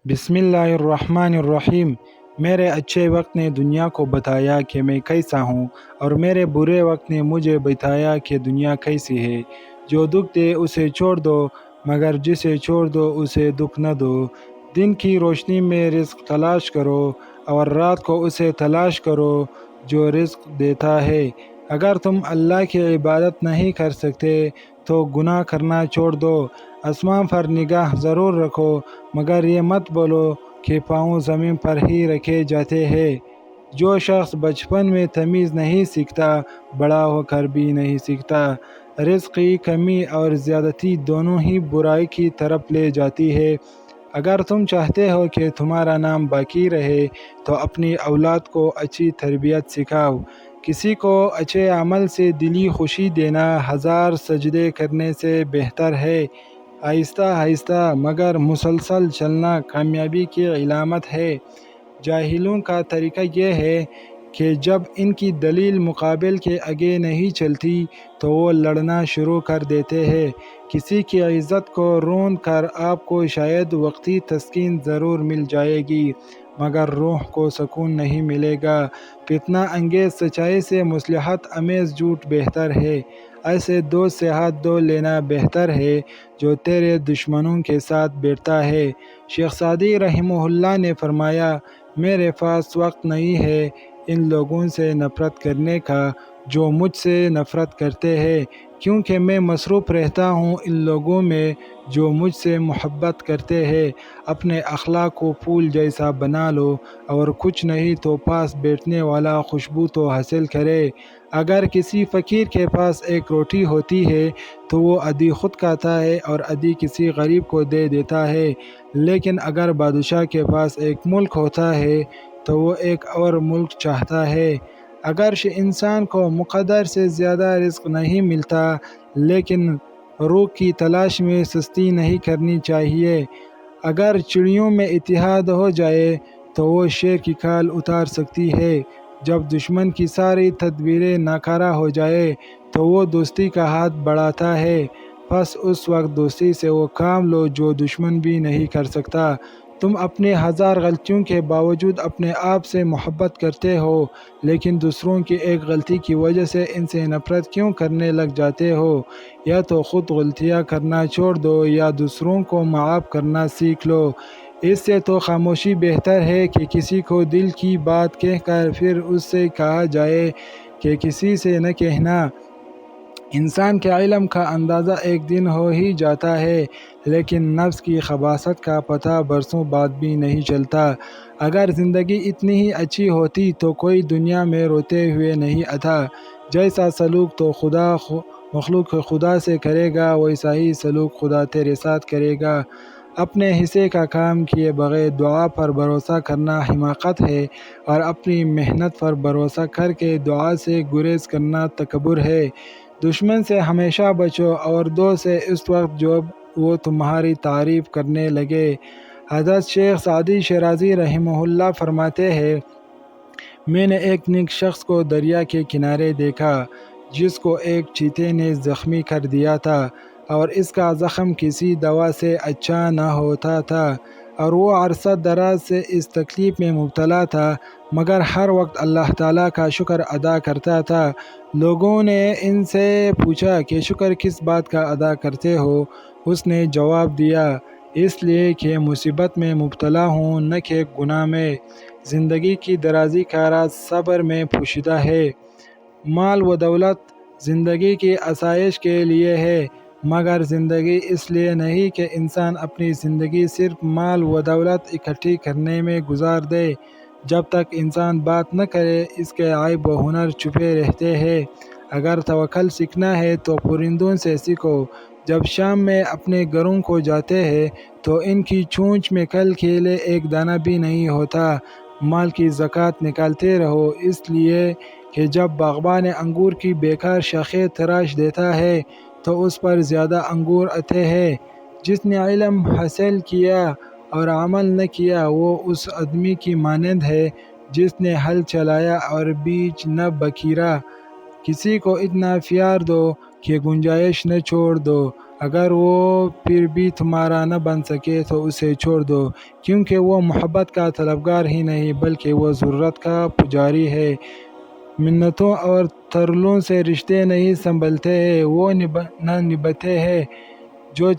بسم اللہ الرحمن الرحیم۔ میرے اچھے وقت نے دنیا کو بتایا کہ میں کیسا ہوں، اور میرے برے وقت نے مجھے بتایا کہ دنیا کیسی ہے۔ جو دکھ دے اسے چھوڑ دو، مگر جسے چھوڑ دو اسے دکھ نہ دو۔ دن کی روشنی میں رزق تلاش کرو، اور رات کو اسے تلاش کرو جو رزق دیتا ہے۔ اگر تم اللہ کی عبادت نہیں کر سکتے تو گناہ کرنا چھوڑ دو۔ آسمان پر نگاہ ضرور رکھو، مگر یہ مت بولو کہ پاؤں زمین پر ہی رکھے جاتے ہیں۔ جو شخص بچپن میں تمیز نہیں سیکھتا، بڑا ہو کر بھی نہیں سیکھتا۔ رزق کی کمی اور زیادتی دونوں ہی برائی کی طرف لے جاتی ہے۔ اگر تم چاہتے ہو کہ تمہارا نام باقی رہے تو اپنی اولاد کو اچھی تربیت سکھاؤ۔ کسی کو اچھے عمل سے دلی خوشی دینا 1000 سجدے کرنے سے بہتر ہے۔ آہستہ آہستہ مگر مسلسل چلنا کامیابی کی علامت ہے۔ جاہلوں کا طریقہ یہ ہے کہ جب ان کی دلیل مقابل کے آگے نہیں چلتی تو وہ لڑنا شروع کر دیتے ہیں۔ کسی کی عزت کو رون کر آپ کو شاید وقتی تسکین ضرور مل جائے گی، مگر روح کو سکون نہیں ملے گا۔ فتنہ انگیز سچائی سے مصلحت آمیز جھوٹ بہتر ہے۔ ایسے دوست سے ہاتھ دھو لینا بہتر ہے جو تیرے دشمنوں کے ساتھ بیٹھتا ہے۔ شیخ سعدی رحمہ اللہ نے فرمایا، میرے پاس وقت نہیں ہے ان لوگوں سے نفرت کرنے کا جو مجھ سے نفرت کرتے ہیں، کیونکہ میں مصروف رہتا ہوں ان لوگوں میں جو مجھ سے محبت کرتے ہیں۔ اپنے اخلاق کو پھول جیسا بنا لو، اور کچھ نہیں تو پاس بیٹھنے والا خوشبو تو حاصل کرے۔ اگر کسی فقیر کے پاس ایک روٹی ہوتی ہے تو وہ آدھی خود کھاتا ہے اور آدھی کسی غریب کو دے دیتا ہے، لیکن اگر بادشاہ کے پاس ایک ملک ہوتا ہے تو وہ ایک اور ملک چاہتا ہے۔ اگرچہ انسان کو مقدر سے زیادہ رزق نہیں ملتا، لیکن روح کی تلاش میں سستی نہیں کرنی چاہیے۔ اگر چڑیوں میں اتحاد ہو جائے تو وہ شیر کی کھال اتار سکتی ہے۔ جب دشمن کی ساری تدبیریں ناکارہ ہو جائے تو وہ دوستی کا ہاتھ بڑھاتا ہے، بس اس وقت دوستی سے وہ کام لو جو دشمن بھی نہیں کر سکتا۔ تم اپنے 1000 غلطیوں کے باوجود اپنے آپ سے محبت کرتے ہو، لیکن دوسروں کی ایک غلطی کی وجہ سے ان سے نفرت کیوں کرنے لگ جاتے ہو؟ یا تو خود غلطیاں کرنا چھوڑ دو یا دوسروں کو معاف کرنا سیکھ لو۔ اس سے تو خاموشی بہتر ہے کہ کسی کو دل کی بات کہہ کر پھر اس سے کہا جائے کہ کسی سے نہ کہنا۔ انسان کے علم کا اندازہ ایک دن ہو ہی جاتا ہے، لیکن نفس کی خباثت کا پتہ برسوں بعد بھی نہیں چلتا۔ اگر زندگی اتنی ہی اچھی ہوتی تو کوئی دنیا میں روتے ہوئے نہیں آتا۔ جیسا سلوک تو خدا مخلوق خدا سے کرے گا، ویسا ہی سلوک خدا تیرے ساتھ کرے گا۔ اپنے حصے کا کام کیے بغیر دعا پر بھروسہ کرنا حماقت ہے، اور اپنی محنت پر بھروسہ کر کے دعا سے گریز کرنا تکبر ہے۔ دشمن سے ہمیشہ بچو اور دوست سے اس وقت جب وہ تمہاری تعریف کرنے لگے۔ حضرت شیخ سعدی شیرازی رحمہ اللہ فرماتے ہیں، میں نے ایک نیک شخص کو دریا کے کنارے دیکھا جس کو ایک چیتے نے زخمی کر دیا تھا، اور اس کا زخم کسی دوا سے اچھا نہ ہوتا تھا، اور وہ عرصہ دراز سے اس تکلیف میں مبتلا تھا، مگر ہر وقت اللہ تعالیٰ کا شکر ادا کرتا تھا۔ لوگوں نے ان سے پوچھا کہ شکر کس بات کا ادا کرتے ہو؟ اس نے جواب دیا، اس لیے کہ مصیبت میں مبتلا ہوں، نہ کہ گناہ میں۔ زندگی کی درازی کا راز صبر میں پوشیدہ ہے۔ مال و دولت زندگی کی آسائش کے لیے ہے، مگر زندگی اس لیے نہیں کہ انسان اپنی زندگی صرف مال و دولت اکٹھی کرنے میں گزار دے۔ جب تک انسان بات نہ کرے اس کے عیب و ہنر چھپے رہتے ہیں۔ اگر توکل سیکھنا ہے تو پرندوں سے سیکھو۔ جب شام میں اپنے گھروں کو جاتے ہیں تو ان کی چونچ میں کل کھیلے ایک دانہ بھی نہیں ہوتا۔ مال کی زکوٰۃ نکالتے رہو، اس لیے کہ جب باغبان انگور کی بیکار شاخیں تراش دیتا ہے تو اس پر زیادہ انگور آتے ہیں۔ جس نے علم حاصل کیا اور عمل نہ کیا وہ اس آدمی کی مانند ہے جس نے ہل چلایا اور بیج نہ بکھیرا۔ کسی کو اتنا پیار دو کہ گنجائش نہ چھوڑ دو، اگر وہ پھر بھی تمہارا نہ بن سکے تو اسے چھوڑ دو، کیونکہ وہ محبت کا طلبگار ہی نہیں بلکہ وہ ضرورت کا پجاری ہے۔ منتوں اور ترلوں سے رشتے نہیں سنبھلتے ہیں، وہ نہ نبھتے ہیں۔ جو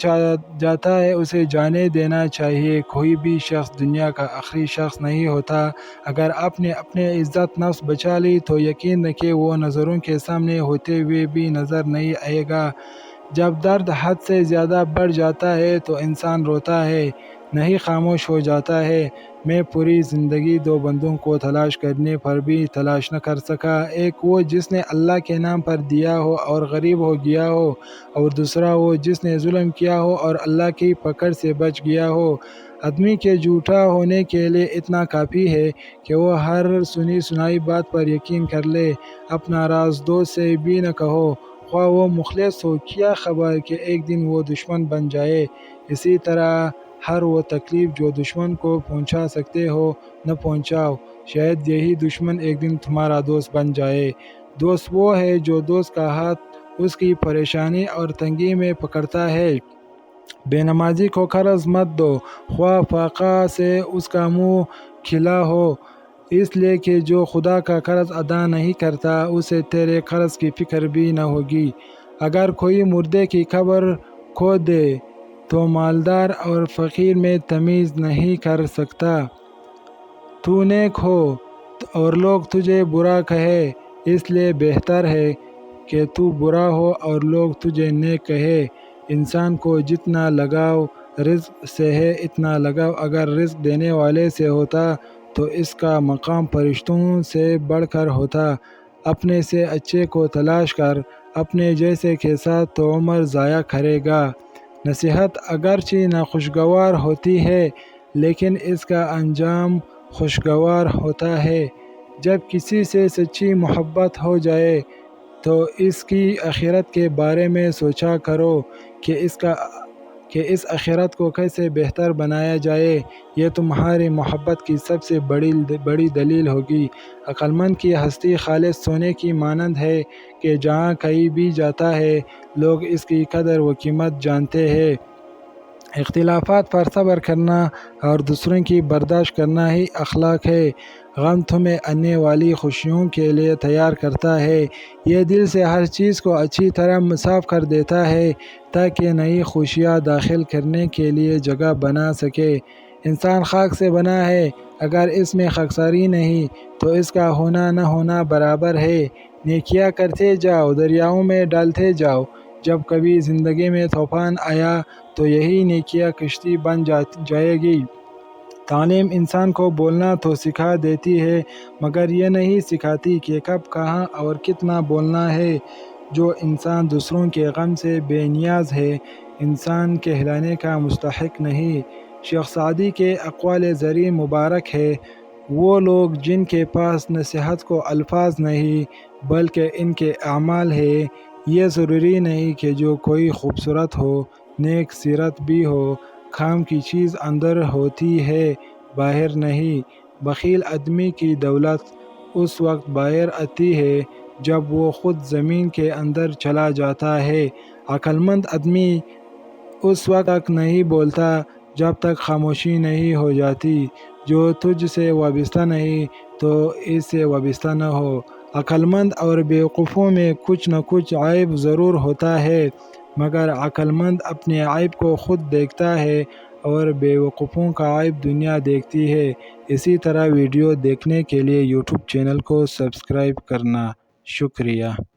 جاتا ہے اسے جانے دینا چاہیے۔ کوئی بھی شخص دنیا کا آخری شخص نہیں ہوتا۔ اگر آپ نے اپنے عزت نفس بچا لی تو یقین رکھیں وہ نظروں کے سامنے ہوتے ہوئے بھی نظر نہیں آئے گا۔ جب درد حد سے زیادہ بڑھ جاتا ہے تو انسان روتا ہے، نہیں خاموش ہو جاتا ہے۔ میں پوری زندگی دو بندوں کو تلاش کرنے پر بھی تلاش نہ کر سکا، ایک وہ جس نے اللہ کے نام پر دیا ہو اور غریب ہو گیا ہو، اور دوسرا وہ جس نے ظلم کیا ہو اور اللہ کی پکڑ سے بچ گیا ہو۔ آدمی کے جھوٹا ہونے کے لیے اتنا کافی ہے کہ وہ ہر سنی سنائی بات پر یقین کر لے، اپنا راز دوست سے بھی نہ کہو، خواہ وہ مخلص ہو، کیا خبر کہ ایک دن وہ دشمن بن جائے۔ اسی طرح ہر وہ تکلیف جو دشمن کو پہنچا سکتے ہو نہ پہنچاؤ، شاید یہی دشمن ایک دن تمہارا دوست بن جائے۔ دوست وہ ہے جو دوست کا ہاتھ اس کی پریشانی اور تنگی میں پکڑتا ہے۔ بے نمازی کو قرض مت دو، خواہ فاقہ سے اس کا منہ کھلا ہو، اس لیے کہ جو خدا کا قرض ادا نہیں کرتا اسے تیرے قرض کی فکر بھی نہ ہوگی۔ اگر کوئی مردے کی قبر کھود دے تو مالدار اور فقیر میں تمیز نہیں کر سکتا۔ تو نیک ہو اور لوگ تجھے برا کہے، اس لیے بہتر ہے کہ تو برا ہو اور لوگ تجھے نیک کہے۔ انسان کو جتنا لگاؤ رزق سے ہے اتنا لگاؤ اگر رزق دینے والے سے ہوتا تو اس کا مقام فرشتوں سے بڑھ کر ہوتا۔ اپنے سے اچھے کو تلاش کر، اپنے جیسے کے ساتھ تو عمر ضائع کرے گا۔ نصیحت اگرچہ ناخوشگوار ہوتی ہے لیکن اس کا انجام خوشگوار ہوتا ہے۔ جب کسی سے سچی محبت ہو جائے تو اس کی آخرت کے بارے میں سوچا کرو کہ اس آخرت کو کیسے بہتر بنایا جائے، یہ تمہاری محبت کی سب سے بڑی دلیل ہوگی۔ عقل مند کی ہستی خالص سونے کی مانند ہے کہ جہاں کہیں بھی جاتا ہے لوگ اس کی قدر و قیمت جانتے ہیں۔ اختلافات پر صبر کرنا اور دوسروں کی برداشت کرنا ہی اخلاق ہے۔ غم تمہیں آنے والی خوشیوں کے لیے تیار کرتا ہے، یہ دل سے ہر چیز کو اچھی طرح صاف کر دیتا ہے تاکہ نئی خوشیاں داخل کرنے کے لیے جگہ بنا سکے۔ انسان خاک سے بنا ہے، اگر اس میں خاکساری نہیں تو اس کا ہونا نہ ہونا برابر ہے۔ نیکیاں کرتے جاؤ، دریاؤں میں ڈالتے جاؤ، جب کبھی زندگی میں طوفان آیا تو یہی نیکیاں کشتی بن جائے گی۔ تعلیم انسان کو بولنا تو سکھا دیتی ہے مگر یہ نہیں سکھاتی کہ کب کہاں اور کتنا بولنا ہے۔ جو انسان دوسروں کے غم سے بے نیاز ہے انسان کہلانے کا مستحق نہیں۔ شیخ سعدی کے اقوال زریں مبارک ہے، وہ لوگ جن کے پاس نصیحت کو الفاظ نہیں بلکہ ان کے اعمال ہے۔ یہ ضروری نہیں کہ جو کوئی خوبصورت ہو، نیک سیرت بھی ہو، کام کی چیز اندر ہوتی ہے باہر نہیں۔ بخیل آدمی کی دولت اس وقت باہر آتی ہے جب وہ خود زمین کے اندر چلا جاتا ہے۔ عقل مند آدمی اس وقت تک نہیں بولتا جب تک خاموشی نہیں ہو جاتی۔ جو تجھ سے وابستہ نہیں تو اس سے وابستہ نہ ہو۔ عقل مند اور بیوقوفوں میں کچھ نہ کچھ عیب ضرور ہوتا ہے مگر عقل مند اپنے عیب کو خود دیکھتا ہے اور بیوقوفوں کا عیب دنیا دیکھتی ہے۔ اسی طرح ویڈیو دیکھنے کے لیے یوٹیوب چینل کو سبسکرائب کرنا۔ شکریہ۔